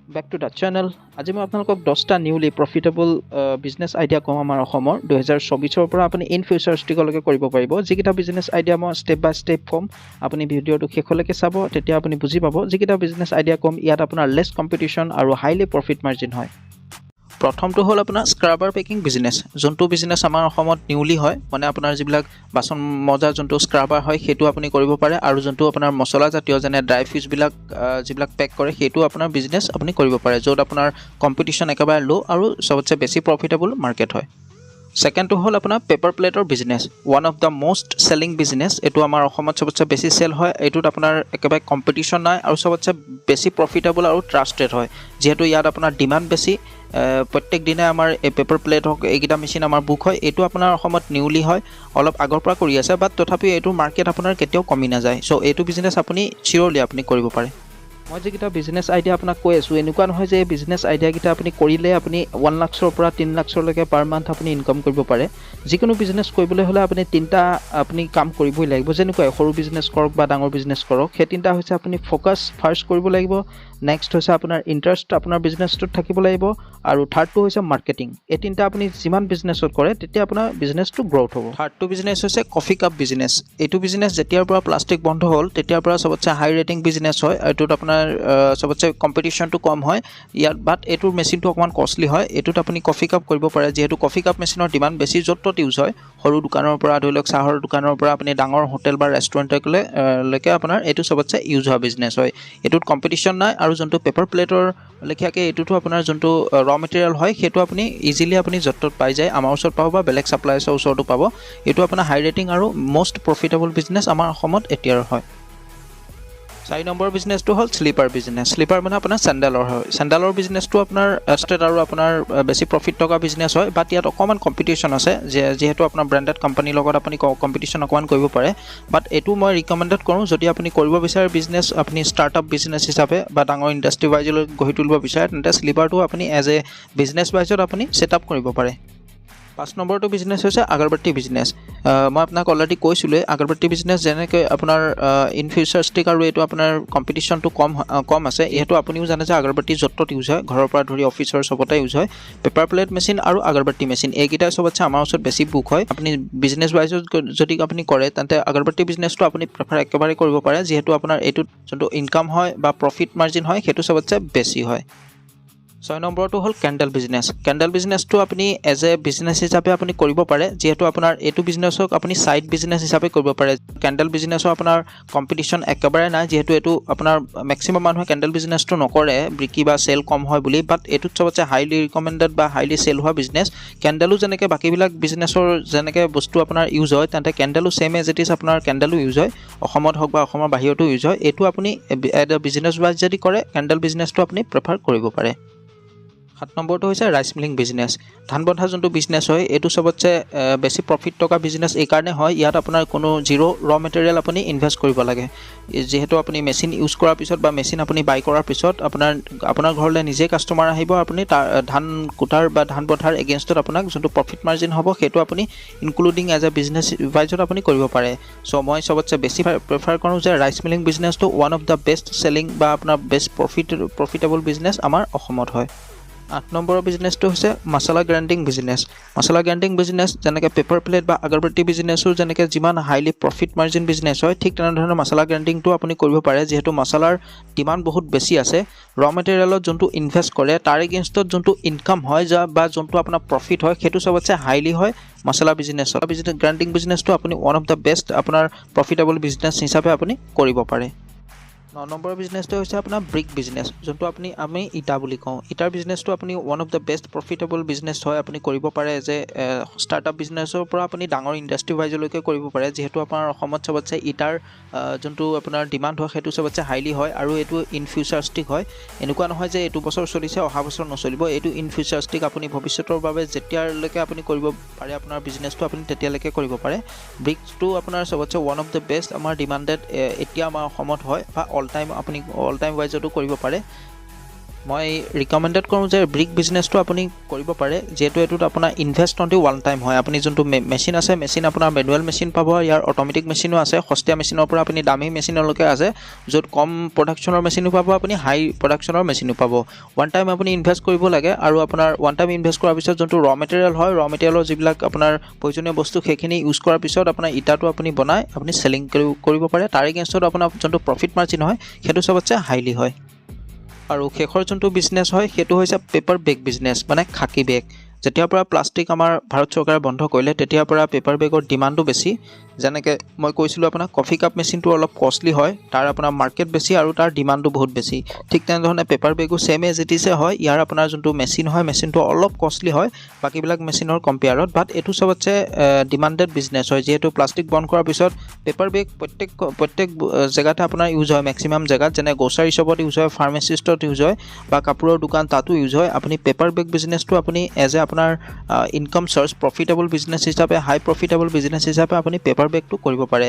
Back to the channel. আজি মই আপোনালোকক 10টা নিউলি প্ৰফিটেবল বিজনেছ আইডিয়া কম আমাৰ অসমৰ 2024 পৰা আপুনি ইন ফিউচাৰিষ্টিকলৈকে কৰিব পাৰিব যিকিটা বিজনেছ আইডিয়া মই ষ্টেপ বাই ষ্টেপ কম আপুনি ভিডিঅ'টো শেষলৈকে চাব তেতিয়া আপুনি বুজি পাব যিকিটা বিজনেছ আইডিয়া কম ইয়াত আপোনাৰ লেছ কম্পিটিশ্যন আৰু হাইলি প্ৰফিট মাৰ্জিন হয় প্ৰথমটো হ'ল আপোনাৰ স্ক্ৰাবাৰ পেকিং বিজনেছ যোনটো বিজনেছ আমাৰ অসমত নিউলি হয় মানে আপোনাৰ যিবিলাক বাচন মজা যোনটো স্ক্ৰাবাৰ হয় সেইটো আপুনি কৰিব পাৰে আৰু যোনটো আপোনাৰ মছলা জাতীয় যেনে ড্ৰাই ফিছবিলাক যিবিলাক পেক কৰে সেইটো আপোনাৰ বিজনেছ আপুনি কৰিব পাৰে য'ত আপোনাৰ কম্পিটিশ্যন একেবাৰে ল' আৰু চবতছে বেছি প্ৰফিটেবল মাৰ্কেট হয় সেকেন্ডটো হ'ল আপোনাৰ পেপাৰ প্লেটৰ business one of the most selling business এইটো আমাৰ অসমত চবতছে বেছি চেল হয় এইটোত আপোনাৰ একেবাৰে কম্পিটিশ্যন নাই আৰু চবতছে বেছি প্ৰফিটেবল আৰু ট্ৰাষ্টেড হয় যিহেতু ইয়াত আপোনাৰ ডিমাণ্ড বেছি প্ৰত্যেক দিনে আমাৰ এই পেপাৰ প্লেট হওক এইকেইটা মেচিন আমাৰ বুক হয় এইটো আপোনাৰ অসমত নিউলি হয় অলপ আগৰ পৰা কৰি আছে বাট তথাপিও এইটো মাৰ্কেট আপোনাৰ কেতিয়াও কমি নাযায় চ' এইটো বিজনেছ আপুনি চিয়ৰলি আপুনি কৰিব পাৰে মই যেকিটা বিজনেছ আইডিয়া আপোনাক কৈ আছোঁ এনেকুৱা নহয় যে এই বিজনেছ আইডিয়াকেইটা আপুনি কৰিলে আপুনি 1 লাখৰ পৰা 3 লাখলৈকে পাৰ মান্থ আপুনি ইনকাম কৰিব পাৰে যিকোনো বিজনেছ কৰিবলৈ হ'লে আপুনি তিনিটা আপুনি কাম কৰিবই লাগিব যেনেকৈ সৰু বিজনেছ কৰক বা ডাঙৰ বিজনেছ কৰক সেই তিনিটা হৈছে আপুনি ফ'কাছ ফাৰ্ষ্ট কৰিব লাগিব নেক্সট হৈছে আপোনাৰ ইণ্টাৰেষ্ট আপোনাৰ বিজনেছটোত থাকিব লাগিব আৰু থাৰ্ডটো হৈছে মাৰ্কেটিং এই তিনিটা আপুনি যিমান বিজনেছত কৰে তেতিয়া আপোনাৰ বিজনেছটো গ্ৰ'থ হ'ব থাৰ্ডটো বিজনেছ হৈছে কফি কাপ বিজনেছ এইটো বিজনেছ যেতিয়াৰ পৰা প্লাষ্টিক বন্ধ হ'ল তেতিয়াৰ পৰা চবতছে হাই ৰেটিং বিজনেছ হয় এইটোত আপোনাৰ সবতছে কম্পিটিশ্যনটো কম হয় ইয়াত বাট এইটোৰ মেচিনটো অকণমান কষ্টলি হয় এইটোত আপুনি কফি কাপ কৰিব পাৰে যিহেতু কফি কাপ মেচিনৰ ডিমাণ্ড বেছি য'ত ত'ত ইউজ হয় সৰু দোকানৰ পৰা ধৰি লওক চাহৰ দোকানৰ পৰা আপুনি ডাঙৰ হোটেল বা ৰেষ্টুৰেণ্টলৈকে আপোনাৰ এইটো সবতছে ইউজ হোৱা বিজনেছ হয় এইটোত কম্পিটিশ্যন নাই আৰু যোনটো পেপাৰ প্লেটৰ লেখীয়াকৈ এইটোতো আপোনাৰ যোনটো ৰ মেটেৰিয়েল হয় সেইটো আপুনি ইজিলি আপুনি য'ত ত'ত পাই যায় আমাৰ ওচৰত পাব বা বেলেগ ছাপ্লায়াৰ্ছৰ ওচৰতো পাব এইটো আপোনাৰ হাই ৰেটিং আৰু মষ্ট প্ৰফিটেবল বিজনেছ আমাৰ অসমত এতিয়াৰ হয় 4 নম্বৰ বিজনেছটো হ'ল স্লিপাৰ বিজনেছ স্লিপাৰ মানে আপোনাৰ চেণ্ডেলৰ হয় চেণ্ডেলৰ বিজনেছটো আপোনাৰ ষ্টেট আৰু আপোনাৰ বেছি প্ৰফিট থকা বিজনেছ হয় বাট ইয়াত অকণমান কম্পিটিশ্যন আছে যিহেতু আপোনাৰ ব্ৰেণ্ডেড কোম্পানীৰ লগত আপুনি কম্পিটিশ্যন অকণমান কৰিব পাৰে বাট এইটো মই ৰিকমেণ্ডেড কৰোঁ যদি আপুনি কৰিব বিচাৰে বিজনেছ আপুনি ষ্টাৰ্টআপ বিজনেছ হিচাপে বা ডাঙৰ ইণ্ডাষ্ট্ৰি ৱাইজলৈ গঢ়ি তুলিব বিচাৰে তেন্তে স্লিপাৰটো আপুনি এজ এ বিজনেছ ৱাইজত আপুনি ছেটআপ কৰিব পাৰে 5 নম্বৰটো বিজনেছ হৈছে আগৰবাতি বিজনেছ মই আপোনাক অলৰেডি কৈছিলোঁ আগৰবাতি বিজনেছ যেনেকৈ আপোনাৰ ইন ফিউচাৰিষ্টিক আৰু এইটো আপোনাৰ কম্পিটিশ্যনটো কম আছে এইটো আপুনিও জানে যে আগৰবাতি য'ত ত'ত ইউজ হয় ঘৰৰ পৰা ধৰি অফিচৰ চবতে ইউজ হয় পেপাৰ প্লেট মেচিন আৰু আগৰবাতি মেচিন এইকেইটাই চবতছে আমাৰ ওচৰত বেছি বুক হয় আপুনি বিজনেছ ৱাইজত যদি আপুনি কৰে তেন্তে আগৰবাতি বিজনেছটো আপুনি প্ৰেফাৰ একেবাৰে কৰিব পাৰে যিহেতু আপোনাৰ এইটোত যোনটো ইনকাম হয় বা প্ৰফিট মাৰ্জিন হয় সেইটো চবতছে বেছি হয় 6 নম্বৰটো হ'ল কেণ্ডেল বিজনেছটো আপুনি এজ এ বিজনেছ হিচাপে আপুনি কৰিব পাৰে যিহেতু আপোনাৰ এইটো বিজনেছক আপুনি ছাইড বিজনেছ হিচাপে কৰিব পাৰে কেণ্ডেল বিজনেছৰ আপোনাৰ কম্পিটিশ্যন একেবাৰে নাই যিহেতু এইটো আপোনাৰ মেক্সিমাম মানুহে কেণ্ডেল বিজনেছটো নকৰে বিক্ৰী বা চেল কম হয় বুলি বাট এইটোত চবতছে হাইলি ৰিকমেণ্ডেড বা হাইলি চেল হোৱা বিজনেছ কেণ্ডেলো যেনেকৈ বাকীবিলাক বিজনেছৰ যেনেকৈ বস্তু আপোনাৰ ইউজ হয় তেন্তে কেণ্ডেলো ছেম এজ ইট ইজ আপোনাৰ কেণ্ডেলো ইউজ হয় অসমত হওক বা অসমৰ বাহিৰতো ইউজ হয় এইটো আপুনি এজ এ বিজনেছ ৱাইজ যদি কৰে কেণ্ডেল বিজনেছটো আপুনি প্ৰেফাৰ কৰিব পাৰে 7 নম্বৰটো হৈছে ৰাইচ মিলিং বিজনেছ ধান বন্ধা যোনটো বিজনেছ হয় এইটো চবতছে বেছি প্ৰফিট থকা বিজনেছ এইকাৰণে হয় ইয়াত আপোনাৰ কোনো জিৰ' ৰ মেটেৰিয়েল আপুনি ইনভেষ্ট কৰিব লাগে যিহেতু আপুনি মেচিন ইউজ কৰাৰ পিছত বা মেচিন আপুনি বাই কৰাৰ পিছত আপোনাৰ ঘৰলৈ নিজে কাষ্টমাৰ আহিব আপুনি ধান কুটাৰ বা ধান বন্ধাৰ এগেইনষ্টত আপোনাক যোনটো প্ৰফিট মাৰ্জিন হ'ব সেইটো আপুনি ইনক্লুডিং এজ এ বিজনেছ ৱাইজত আপুনি কৰিব পাৰে চ' মই চবতছে বেছি প্ৰেফাৰ কৰোঁ যে ৰাইচ মিলিং বিজনেছটো one of the best selling বা আপোনাৰ বেষ্ট প্ৰফিটেবল বিজনেছ আমাৰ অসমত হয় 8 নম্বৰৰ বিজনেছটো হৈছে মছলা গ্ৰাইণ্ডিং বিজনেছ যেনেকৈ পেপাৰ প্লেট বা আগৰবাতি বিজনেছো যেনেকৈ যিমান হাইলি প্ৰফিট মাৰ্জিন বিজনেছ হয় ঠিক তেনেধৰণৰ মছলা গ্ৰাইণ্ডিংটো আপুনি কৰিব পাৰে যিহেতু মছলাৰ ডিমাণ্ড বহুত বেছি আছে ৰ মেটেৰিয়েলত যোনটো ইনভেষ্ট কৰে তাৰ এগেইনষ্টত যোনটো ইনকাম হয় বা যোনটো আপোনাৰ প্ৰফিট হয় সেইটো চবতছে হাইলি হয় মছলা বিজনেছত গ্ৰাইণ্ডিং বিজনেছটো আপুনি ওৱান অফ দ্য বেষ্ট আপোনাৰ প্ৰফিটেবল বিজনেছ হিচাপে আপুনি কৰিব পাৰে 9 নম্বৰৰ বিজনেছটো হৈছে আপোনাৰ ব্ৰিক বিজনেছ যোনটো আমি ইটা বুলি কওঁ ইটাৰ বিজনেছটো আপুনি one of the best profitable business হয় আপুনি কৰিব পাৰে যে ষ্টাৰ্টআপ বিজনেছৰ পৰা আপুনি ডাঙৰ ইণ্ডাষ্ট্ৰি ৱাইজলৈকে কৰিব পাৰে যিহেতু আপোনাৰ অসমত চবতছে ইটাৰ যোনটো আপোনাৰ ডিমাণ্ড হয় সেইটো চবতছে হাইলি হয় আৰু এইটো ইন ফিউচাৰিষ্টিক হয় এনেকুৱা নহয় যে এইটো বছৰ চলিছে অহা বছৰ নচলিব এইটো ইন ফিউচাৰিষ্টিক আপুনি ভৱিষ্যতৰ বাবে যেতিয়ালৈকে আপুনি কৰিব পাৰে আপোনাৰ বিজনেছটো আপুনি তেতিয়ালৈকে কৰিব পাৰে ব্ৰিকটো আপোনাৰ চবতছে ওৱান অফ দ্য বেষ্ট আমাৰ ডিমাণ্ডেড এতিয়া আমাৰ অসমত হয় বা অল টাইম ৱাইজতো কৰিব পাৰে মই ৰিকমেণ্ডেড কৰোঁ যে ব্ৰিক বিজনেছটো আপুনি কৰিব পাৰে, যিহেতু এইটোত আপোনাৰ ইনভেষ্ট অনলি ওৱান টাইম হয়। আপুনি যোনটো মেচিন আছে, মেচিন আপোনাৰ মেনুৱেল মেচিন পাব, ইয়াৰ অট'মেটিক মেচিনো আছে, সস্তীয়া মেচিনৰ পৰা আপুনি দামী মেচিনলৈকে আছে, য'ত কম প্ৰডাকশ্যনৰ মেচিনো পাব, আপুনি হাই প্ৰডাকশ্যনৰ মেচিনো পাব। ওৱান টাইম আপুনি ইনভেষ্ট কৰিব লাগে, আৰু আপোনাৰ ওৱান টাইম ইনভেষ্ট কৰাৰ পিছত যোনটো ৰ' মেটেৰিয়েল হয়, ৰ' মেটেৰিয়েলৰ যিবিলাক আপোনাৰ প্ৰয়োজনীয় বস্তু, সেইখিনি ইউজ কৰাৰ পিছত আপোনাৰ ইটাটো আপুনি বনাই আপুনি চেলিং কৰিব পাৰে। তাৰ এগেইনষ্টত আপোনাৰ যোনটো প্ৰফিট মাৰ্জিন হয় সেইটো চবতছে হাইলি হয়। আৰু শেষৰ যোনটো বিজনেছ হয় সেইটো হৈছে পেপাৰ বেগ বিজনেছ, মানে খাকী বেগ। যেতিয়াৰ পৰা প্লাষ্টিক আমাৰ ভাৰত চৰকাৰে বন্ধ কৰিলে তেতিয়াৰ পৰা পেপাৰ বেগৰ ডিমাণ্ডো বেছি। যেনেকৈ মই কৈছিলোঁ আপোনাক কফি কাপ মেচিনটো অলপ কষ্টলি হয়, তাৰ আপোনাৰ মাৰ্কেট বেছি আৰু তাৰ ডিমাণ্ডো বহুত বেছি। ঠিক তেনেধৰণে পেপাৰ বেগো ছেম এজ ইট ইছে হয়, ইয়াৰ আপোনাৰ যোনটো মেচিন হয় মেচিনটো অলপ কষ্টলি হয় বাকীবিলাক মেচিনৰ কম্পেয়াৰত, বাট এইটো চবতছে ডিমাণ্ডেড বিজনেছ হয়। যিহেতু প্লাষ্টিক বন্ধ কৰাৰ পিছত পেপাৰ বেগ প্ৰত্যেক জেগাতে আপোনাৰ ইউজ হয়, মেক্সিমাম জেগাত, যেনে গ্ৰ'চাৰী শ্বপত ইউজ হয়, ফাৰ্মাচিষ্টত ইউজ হয়, বা কাপোৰৰ দোকান তাতো ইউজ হয়। আপুনি পেপাৰ বেগ বিজনেছটো আপুনি এজ এ আপোনাৰ ইনকাম চ'ৰ্চ, প্ৰফিটেবল বিজনেছ হিচাপে, হাই প্ৰফিটেবল বিজনেছ হিচাপে আপুনি পেপাৰ বেগটো কৰিব পাৰে।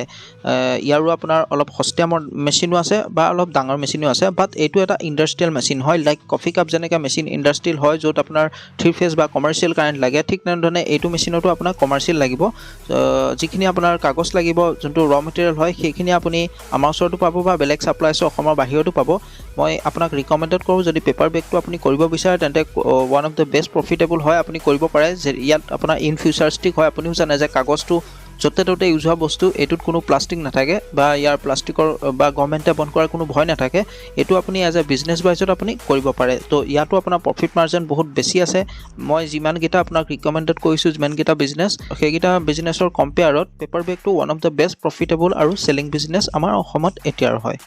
ইয়াৰো আপোনাৰ অলপ সস্তীয়া মেচিনো আছে বা অলপ ডাঙৰ মেচিনো আছে, বাট এইটো এটা ইণ্ডাষ্ট্ৰিয়েল মেচিন হয়। লাইক কফি কাপ যেনেকৈ মেচিন ইণ্ডাষ্ট্ৰিয়েল হয়, য'ত আপোনাৰ 3 ফেজ বা কমাৰ্চিয়েল কাৰেণ্ট লাগে, ঠিক তেনেধৰণে এইটো মেচিনতো আপোনাৰ কমাৰ্চিয়েল লাগিব। যিখিনি আপোনাৰ কাগজ লাগিব, যোনটো ৰ' মেটেৰিয়েল হয়, সেইখিনি আপুনি আমাৰ ওচৰতো পাব বা বেলেগ ছাপ্লাইছো অসমৰ বাহিৰতো পাব। মই আপোনাক ৰিকমেণ্ডেড কৰোঁ, যদি পেপাৰ বেগটো আপুনি কৰিব বিচাৰে তেন্তে one of the best profitable হয়, আপুনি কৰিব পাৰে। যে ইয়াত আপোনাৰ ইন ফিউচাৰিষ্টিক হয়, আপুনিও জানে যে কাগজটো য'তে ত'তে ইউজ হোৱা বস্তু, এইটোত কোনো প্লাষ্টিক নাথাকে বা ইয়াৰ প্লাষ্টিকৰ বা গভৰ্ণমেণ্টে বন্ধ কৰাৰ কোনো ভয় নাথাকে। এইটো আপুনি এজ এ বিজনেছ ৱাইজত আপুনি কৰিব পাৰে। তো ইয়াতো আপোনাৰ প্ৰফিট মাৰ্জিন বহুত বেছি আছে। মই যিমানকেইটা আপোনাক ৰিকমেণ্ডেড কৰিছোঁ, যিমানকেইটা বিজনেছ, সেইকেইটা বিজনেছৰ কম্পেয়াৰত পেপাৰ বেগটো one of the best profitable আৰু চেলিং বিজনেছ আমাৰ অসমত এতিয়াৰ হয়।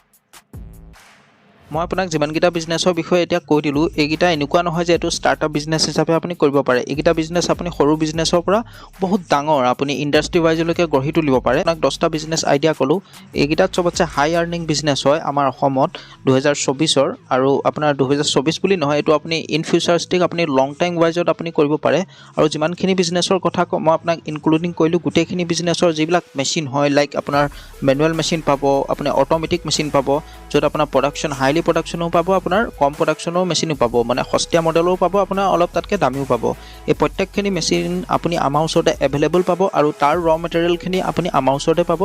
মই আপোনাক যিমানকেইটা বিজনেছৰ বিষয়ে এতিয়া কৈ দিলোঁ, এইকেইটা এনেকুৱা নহয় যে এইটো ষ্টাৰ্টআপ বিজনেছ হিচাপে আপুনি কৰিব পাৰে। এইকেইটা বিজনেছ আপুনি সৰু বিজনেছৰ পৰা বহুত ডাঙৰ আপুনি ইণ্ডাষ্ট্ৰি ৱাইজলৈকে গঢ়ি তুলিব পাৰে। আপোনাক 10টা বিজনেছ আইডিয়া ক'লোঁ, এইকেইটাত চবতছে হাই আৰ্নিং বিজনেছ হয় আমাৰ অসমত 2024-ৰ। আৰু আপোনাৰ 2024 বুলি নহয়, এইটো আপুনি ইন ফিউচাৰিষ্টিক আপুনি লং টাইম ৱাইজত আপুনি কৰিব পাৰে। আৰু যিমানখিনি বিজনেছৰ কথা মই আপোনাক ইনক্লুডিং কৰিলোঁ, গোটেইখিনি বিজনেছৰ যিবিলাক মেচিন হয়, লাইক আপোনাৰ মেনুৱেল মেচিন পাব, আপুনি অট'মেটিক মেচিন পাব, য'ত আপোনাৰ প্ৰডাকশ্যন হাইলি প্ৰডাকশ্যনো পাব, আপোনাৰ কম প্ৰডাকশ্যনৰ মেচিনো পাব, মানে সস্তীয়া মডেলো পাব, আপোনাৰ অলপ তাতকৈ দামীও পাব। এই প্ৰত্যেকখিনি মেচিন আপুনি আমাৰ ওচৰতে এভেইলেবল পাব, আৰু তাৰ ৰ' মেটেৰিয়েলখিনি আপুনি আমাৰ ওচৰতে পাব।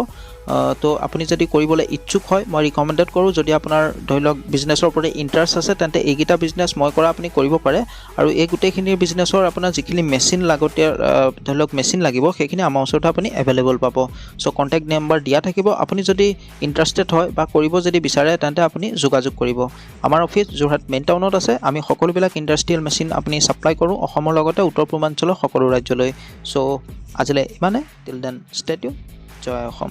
তো আপুনি যদি কৰিবলৈ ইচ্ছুক হয়, মই ৰিকমেণ্ডেড কৰোঁ, যদি আপোনাৰ ধৰি লওক বিজনেছৰ প্ৰতি ইণ্টাৰেষ্ট আছে, তেন্তে এইকেইটা বিজনেছ মই কৰা আপুনি কৰিব পাৰে। আৰু এই গোটেইখিনিৰ বিজনেছৰ আপোনাৰ যিখিনি মেচিন লাগতীয়াল ধৰি লওক মেচিন লাগিব, সেইখিনি আমাৰ ওচৰতে আপুনি এভেইলেবল পাব। চ' কণ্টেক্ট নম্বৰ দিয়া থাকিব। আপুনি যদি ইণ্টাৰেষ্টেড হয় বা কৰিব যদি বিচাৰে, তেন্তে আপুনি যোগাযোগ কৰিব। আমাৰ অফিচ যোৰহাট মেইন টাউনত আছে। আমি সকলোবিলাক ইণ্ডাষ্ট্ৰিয়েল মেচিন আপুনি ছাপ্লাই কৰোঁ অসমৰ লগতে উত্তৰ পূৰ্বাঞ্চলৰ সকলো ৰাজ্যলৈ। চ' আজিলৈ ইমানে। Till then stay tuned. জয় অসম।